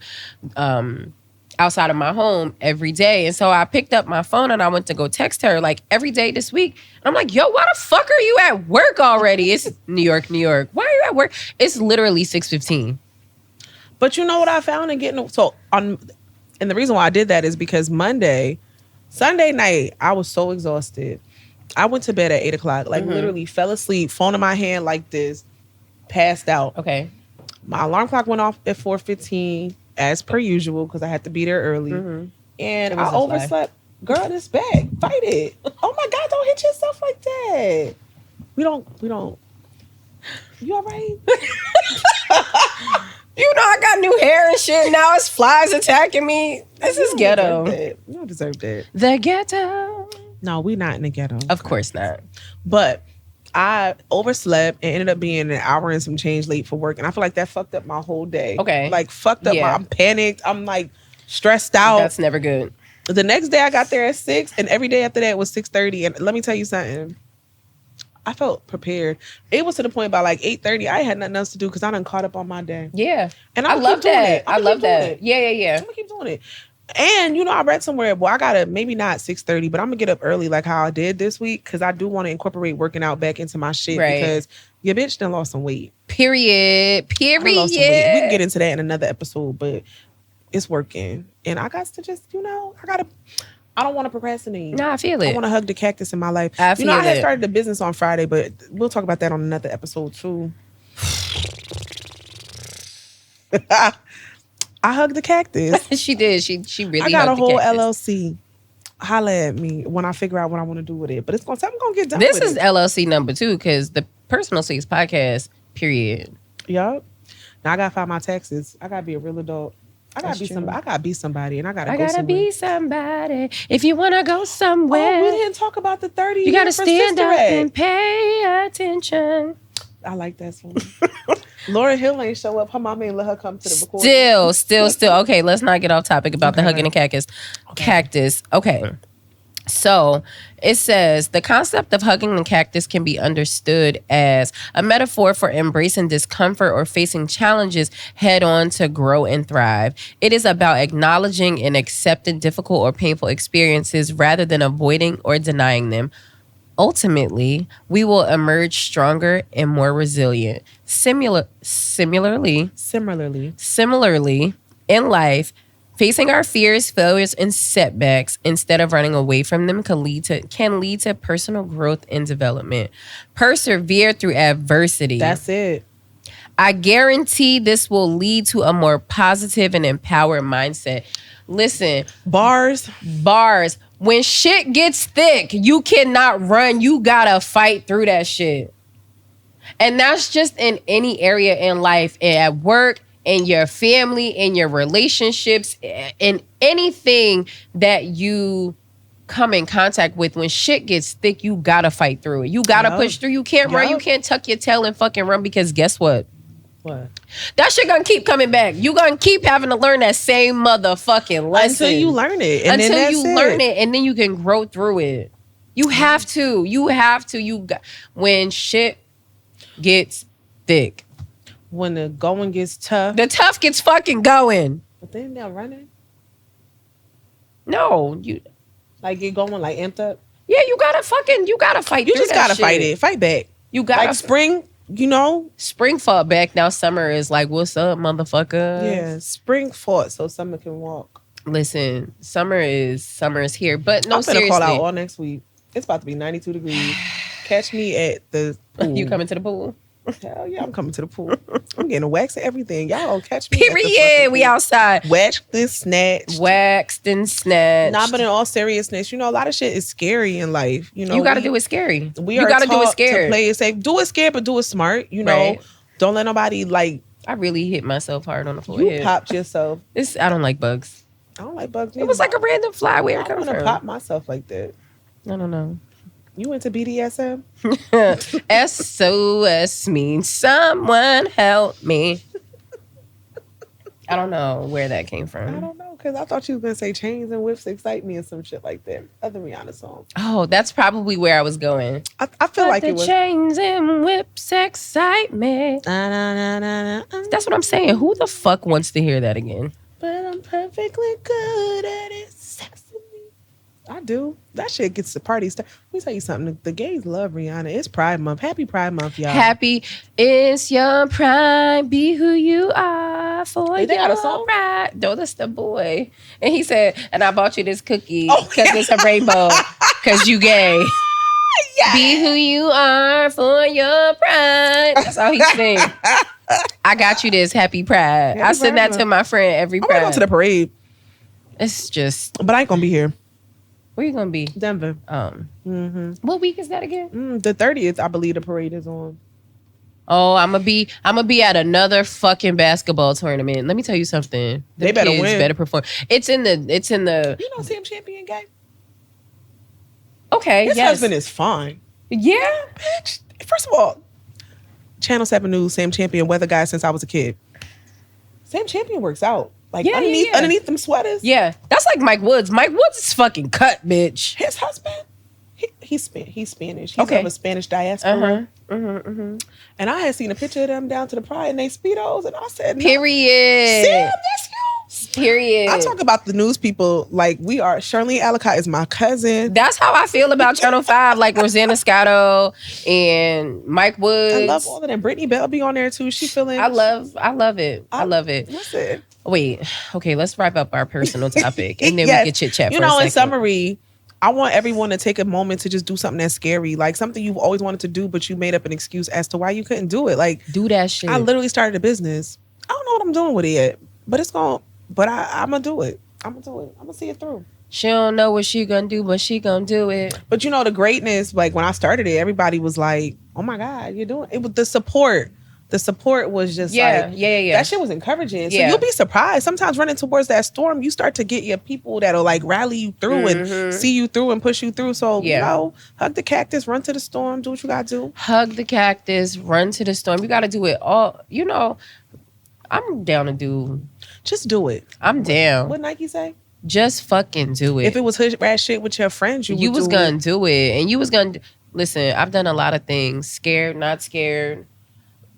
outside of my home every day. And so I picked up my phone and I went to go text her like every day this week. And I'm like, yo, why the fuck are you at work already? It's New York. Why are you at work? It's literally 6:15. But you know what I found in getting, and the reason why I did that is because Sunday night, I was so exhausted. I went to bed at 8 o'clock, like literally fell asleep, phone in my hand like this, passed out. Okay. My alarm clock went off at 4:15 as per usual because I had to be there early. And I overslept. Girl, this bag, fight it. Oh my God, don't hit yourself like that. We don't. You all right? You know I got new hair and shit. Now it's flies attacking me. This is ghetto. You don't deserve that. The ghetto. No, we not in the ghetto. Of course not. But I overslept and ended up being an hour and some change late for work. And I feel like that fucked up my whole day. Okay. Like, fucked up. Yeah. I'm panicked. I'm like stressed out. That's never good. The next day I got there at 6, and every day after that was 6:30. And let me tell you something. I felt prepared. It was to the point by like 8:30, I had nothing else to do because I done caught up on my day. Yeah. And I love that. I love that. It. Yeah. I'm gonna keep doing it. And I read somewhere, well, I gotta maybe not 6:30, but I'm gonna get up early like how I did this week because I do want to incorporate working out back into my shit because your bitch done lost some weight. Period. I lost some weight. We can get into that in another episode, but it's working. And I got to just, I don't want to procrastinate. No, I feel it. I want to hug the cactus in my life. I I had started the business on Friday, but we'll talk about that on another episode too. I hugged the cactus. She did. She really. I got a hugged the whole cactus. LLC. Holla at me when I figure out what I want to do with it. But I'm gonna get done. This with is it. LLC number 2 because the Personal Six podcast. Period. Yup. Now I gotta file my taxes. I gotta be a real adult. I gotta That's be true. somebody. I gotta be somebody, and I gotta. I go gotta somewhere. be somebody. If you wanna go somewhere, Oh, we didn't talk about the 30. you gotta for stand Sister up Act. and pay attention. I like that song. Laura Hill ain't show up. Her mama ain't let her come to the recording. Still. Okay, let's not get off topic about the hugging the cactus. Cactus. Okay. So it says the concept of hugging the cactus can be understood as a metaphor for embracing discomfort or facing challenges head on to grow and thrive. It is about acknowledging and accepting difficult or painful experiences rather than avoiding or denying them. Ultimately, we will emerge stronger and more resilient. Similarly, in life, facing our fears, failures, and setbacks instead of running away from them can lead to personal growth and development. Persevere through adversity. That's it. I guarantee this will lead to a more positive and empowered mindset. Listen, Bars. when shit gets thick, you cannot run. You gotta fight through that shit. And that's just in any area in life, at work, in your family, in your relationships, in anything that you come in contact with. When shit gets thick, you gotta fight through it. You gotta push through. You can't run. You can't tuck your tail and fucking run because guess what? What? That shit gonna keep coming back. You gonna keep having to learn that same motherfucking lesson. Until you learn it. And Until you learn it, and then you can grow through it. You have to. When shit gets thick. When the going gets tough. The tough gets fucking going. But then they're running. No, you. Like get going, like amped up. Yeah, you gotta fight. You through just that gotta shit. fight it. Fight back. You gotta like spring. Spring fought back. Now summer is like, what's up, motherfucker? Yeah, spring fought so summer can walk. Listen, summer is here, but no, I'm gonna seriously. call out all next week. It's about to be 92 degrees. Catch me at the pool. You coming to the pool? Hell yeah, I'm coming to the pool. I'm getting a wax and everything. Y'all don't catch me. Period. We outside. Waxed and snatched. Nah, but in all seriousness, a lot of shit is scary in life. You gotta do it scary. You gotta do it scared. To play it safe. Do it scared, but do it smart. Right. Don't let nobody like. I really hit myself hard on the forehead. You popped yourself. I don't like bugs. I don't like bugs. It was like a random fly. Where it come from? I pop myself like that. I don't know. You went to BDSM? SOS means someone help me. I don't know where that came from. I don't know, because I thought you were going to say chains and whips excite me or some shit like that. Other Rihanna song. Oh, that's probably where I was going. I feel like it was. Chains and whips excite me. That's what I'm saying. Who the fuck wants to hear that again? But I'm perfectly good at it. Sexy. I do. That shit gets the party started. Let me tell you something. The gays love Rihanna. It's Pride Month. Happy Pride Month, y'all. Happy is your pride. Be who you are for They got a song? pride. No, that's the boy. And he said, and I bought you this cookie because it's a rainbow because you gay. Yes. Be who you are for your pride. That's all he sing. I got you this Happy Pride. I send that to my friend every Pride. I'm going to the parade. It's just. But I ain't going to be here. Where you gonna be? Denver. What week is that again? The 30th, I believe the parade is on. Oh, I'm gonna be at another fucking basketball tournament. Let me tell you something. They better win. Better perform. It's in the. You know Sam Champion game? Okay, His yes. husband is fine. Yeah. Bitch, first of all, Channel 7 News, Sam Champion, weather guy since I was a kid. Sam Champion works out. Like Yeah, underneath them sweaters. Yeah. That's like Mike Woods. Mike Woods is fucking cut, bitch. His husband, he's Spanish. He's of a Spanish diaspora. And I had seen a picture of them down to the pride in they Speedos, and I said, no. Period. Sam, that's you. Period. I talk about the news people like we are. Charlene Alcott is my cousin. That's how I feel about Channel 5, like Rosanna Scotto and Mike Woods. I love all of them. Brittany Bell be on there too. She feeling. I love it. I love it. Listen. Wait, okay, let's wrap up our personal topic and then Yes. we can chit chat for a in second. summary, I want everyone to take a moment to just do something that's scary, like something you've always wanted to do, but you made up an excuse as to why you couldn't do it. Like, do that shit. I literally started a business. I don't know what I'm doing with it yet, but I'm gonna do it. I'm gonna see it through. She don't know what she gonna do, but she gonna do it. But the greatness, like when I started it, everybody was like, "Oh my God, you're doing it." With the support. The support was just yeah. That shit was encouraging. So Yeah. you'll be surprised. Sometimes running towards that storm, you start to get your people that'll like rally you through and see you through and push you through. So, hug the cactus, run to the storm, do what you gotta do. Hug the cactus, run to the storm. You gotta do it all. I'm down to do. Just do it. I'm down. What Nike say? Just fucking do it. If it was hood rat shit with your friends, you was gonna do it. And you was gonna listen, I've done a lot of things. Scared, not scared,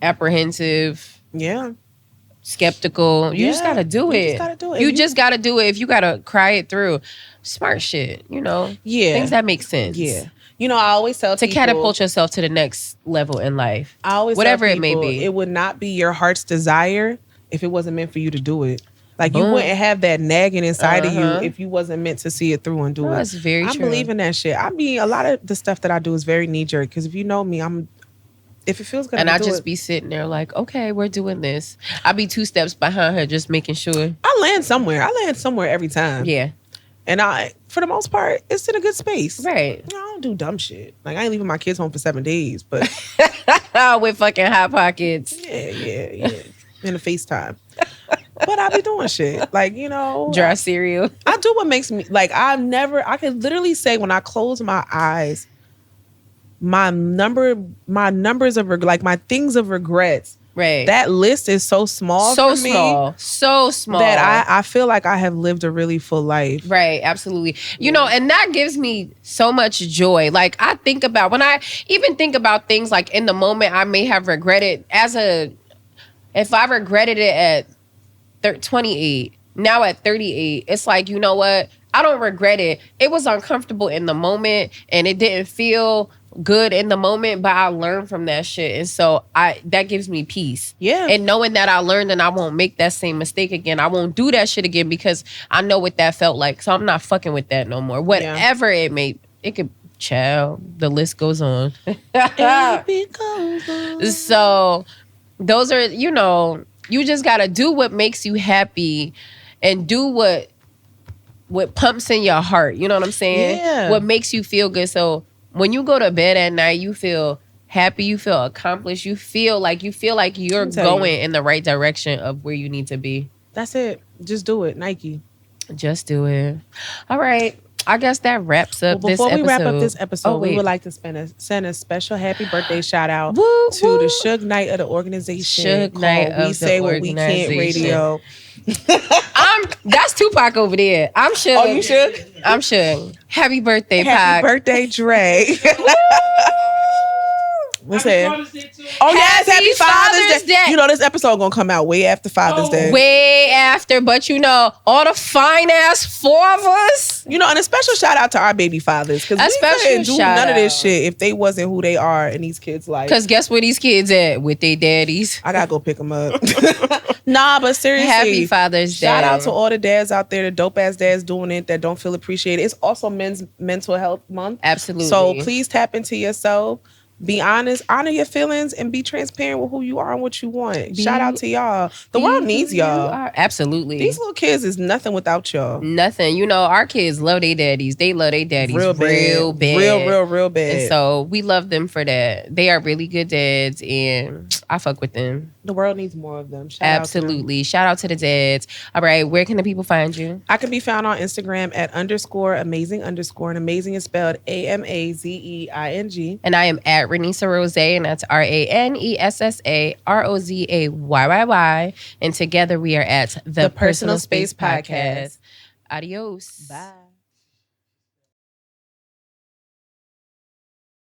apprehensive. Yeah. Skeptical. You just gotta do it. You just gotta do it. You just gotta do it. If you gotta cry it through. Smart shit, Yeah. Things that make sense. Yeah. I always tell to people, catapult yourself to the next level in life. I always whatever tell it may people, be. it would not be your heart's desire if it wasn't meant for you to do it. Like you Boom. wouldn't have that nagging inside of you if you wasn't meant to see it through and do it. That's very true. I believe in that shit. I mean, a lot of the stuff that I do is very knee jerk because if you know me, if it feels good, and I just be sitting there like, okay, we're doing this. I'll be 2 steps behind her, just making sure. I land somewhere every time. Yeah. And for the most part, it's in a good space. Right. I don't do dumb shit. Like I ain't leaving my kids home for 7 days, but with fucking hot pockets. Yeah. In a FaceTime. But I be doing shit. Like, Dry cereal. I do what makes me like I can literally say when I close my eyes, my numbers of like my things of regrets. Right. That list is so small for me. So small. That I feel like I have lived a really full life. Right, absolutely. And that gives me so much joy. Like I think about when I even think about things like in the moment I may have regretted if I regretted it at 28, now at 38, it's like, you know what? I don't regret it. It was uncomfortable in the moment and it didn't feel good in the moment, but I learned from that shit. And so that gives me peace. Yeah. And knowing that I learned and I won't make that same mistake again. I won't do that shit again because I know what that felt like. So I'm not fucking with that no more. Whatever it could, child, the list goes on. So those are, you just got to do what makes you happy and do what pumps in your heart. You know what I'm saying? Yeah. What makes you feel good. So when you go to bed at night, you feel happy, you feel accomplished, you feel like you're going in the right direction of where you need to be. That's it. Just do it, Nike. Just do it. All right. I guess that wraps up this episode. Before we wrap up this episode, we would like to send a special happy birthday shout out to the Suge Knight of the organization. Suge Knight of We Say What We Can't Radio. That's Tupac over there. I'm Suge. Oh, you Suge? I'm Suge. Happy birthday, Pac. Happy birthday, Dre. What's that? Oh, yes, happy Father's Day. This episode gonna come out way after Father's Day. Way after, but all the fine ass 4 of us. And a special shout out to our baby fathers. Because we couldn't do none of this shit if they wasn't who they are in these kids' life. Because guess where these kids at? With their daddies. I gotta go pick them up. Nah, but seriously. Happy Father's Day. Shout out to all the dads out there, the dope ass dads doing it that don't feel appreciated. It's also Men's Mental Health Month. Absolutely. So please tap into yourself. Be honest, honor your feelings, and be transparent with who you are and what you want. Shout out to y'all. The world needs y'all. Absolutely. These little kids is nothing without y'all. Nothing. Our kids love their daddies. They love their daddies real bad. Real bad. And so we love them for that. They are really good dads, and I fuck with them. The world needs more of them. Shout out to them. Absolutely. Shout out to the dads. All right. Where can the people find you? I can be found on Instagram at _amazing_. And amazing is spelled AMAZEING. And I am at Renessa Rose, and that's RANESSAROZAYYYY. And together we are at the Personal Space Podcast. Adios. Bye.